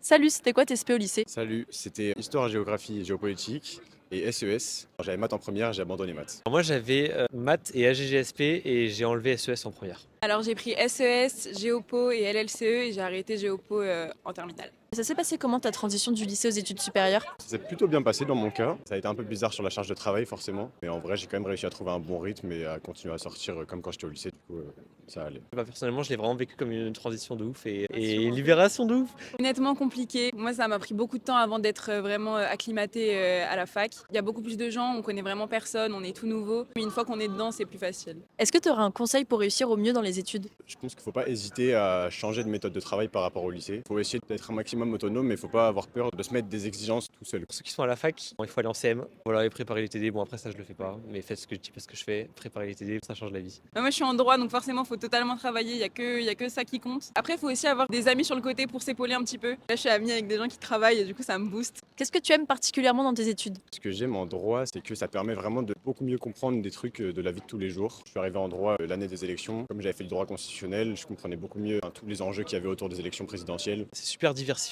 Salut, c'était quoi tes spé au lycée? Salut, c'était histoire, géographie et géopolitique et SES. J'avais maths en première, j'ai abandonné maths. Alors moi j'avais maths et AGGSP et j'ai enlevé SES en première. Alors j'ai pris SES, Géopo et LLCE et j'ai arrêté Géopo en terminale. Ça s'est passé comment ta transition du lycée aux études supérieures? Ça s'est plutôt bien passé dans mon cas. Ça a été un peu bizarre sur la charge de travail forcément, mais en vrai j'ai quand même réussi à trouver un bon rythme et à continuer à sortir comme quand j'étais au lycée, du coup ça allait. Personnellement je l'ai vraiment vécu comme une transition de ouf et une libération de ouf. Honnêtement compliqué. Moi ça m'a pris beaucoup de temps avant d'être vraiment acclimatée à la fac. Il y a beaucoup plus de gens, on connaît vraiment personne, on est tout nouveau. Mais une fois qu'on est dedans c'est plus facile. Est-ce que tu aurais un conseil pour réussir au mieux dans les études? Je pense qu'il ne faut pas hésiter à changer de méthode de travail par rapport au lycée. Il faut essayer d'être un maximum autonome, mais il ne faut pas avoir peur de se mettre des exigences tout seul. Pour ceux qui sont à la fac, il faut aller en CM, voilà, et préparer les TD. Bon après ça je le fais pas, mais faites ce que je dis, pas ce que je fais, préparer les TD, ça change la vie. Moi je suis en droit donc forcément faut totalement travailler, il y a que ça qui compte. Après il faut aussi avoir des amis sur le côté pour s'épauler un petit peu. Là je suis amie avec des gens qui travaillent et du coup ça me booste. Qu'est-ce que tu aimes particulièrement dans tes études? Ce que j'aime en droit, c'est que ça permet vraiment de beaucoup mieux comprendre des trucs de la vie de tous les jours. Je suis arrivé en droit l'année des élections. Comme j'avais fait le droit constitutionnel, je comprenais beaucoup mieux tous les enjeux qu'il y avait autour des élections présidentielles. C'est super diversifié,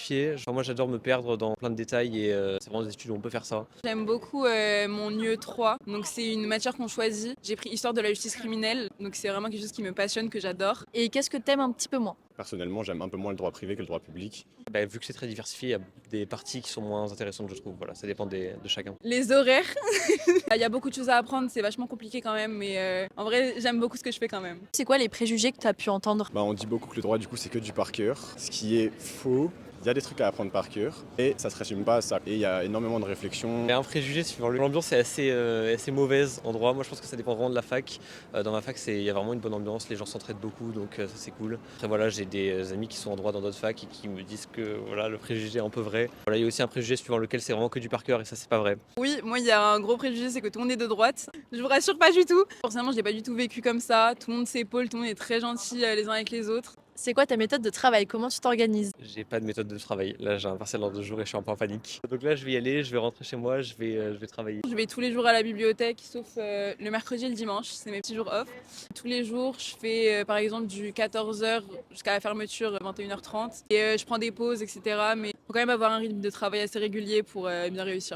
moi j'adore me perdre dans plein de détails et c'est vraiment des études où on peut faire ça. J'aime beaucoup mon IE 3, donc c'est une matière qu'on choisit. J'ai pris histoire de la justice criminelle, donc c'est vraiment quelque chose qui me passionne, que j'adore. Et qu'est-ce que t'aimes un petit peu moins? Personnellement, j'aime un peu moins le droit privé que le droit public. Vu que c'est très diversifié, il y a des parties qui sont moins intéressantes je trouve, voilà, ça dépend de chacun. Les horaires, il y a beaucoup de choses à apprendre, c'est vachement compliqué quand même, mais en vrai j'aime beaucoup ce que je fais quand même. C'est quoi les préjugés que tu as pu entendre? On dit beaucoup que le droit du coup c'est que du par cœur, ce qui est faux. Il y a des trucs à apprendre par cœur et ça se résume pas à ça. Et il y a énormément de réflexions. Il y a un préjugé suivant l'ambiance est assez mauvaise en droit. Moi je pense que ça dépend vraiment de la fac. Dans ma fac il y a vraiment une bonne ambiance, les gens s'entraident beaucoup donc ça c'est cool. Après voilà, j'ai des amis qui sont en droit dans d'autres facs et qui me disent que voilà, le préjugé est un peu vrai. Voilà, il y a aussi un préjugé suivant lequel c'est vraiment que du par cœur et ça c'est pas vrai. Oui, moi il y a un gros préjugé, c'est que tout le monde est de droite. Je vous rassure pas du tout. Forcément je l'ai pas du tout vécu comme ça, tout le monde s'épaule, tout le monde est très gentil les uns avec les autres. C'est quoi ta méthode de travail? Comment tu t'organises? J'ai pas de méthode de travail. Là j'ai un partiel dans 2 jours et je suis un peu en panique. Donc là je vais y aller, je vais rentrer chez moi, je vais travailler. Je vais tous les jours à la bibliothèque, sauf le mercredi et le dimanche, c'est mes petits jours off. Tous les jours, je fais par exemple du 14h jusqu'à la fermeture 21h30 et je prends des pauses, etc. Mais il faut quand même avoir un rythme de travail assez régulier pour bien réussir.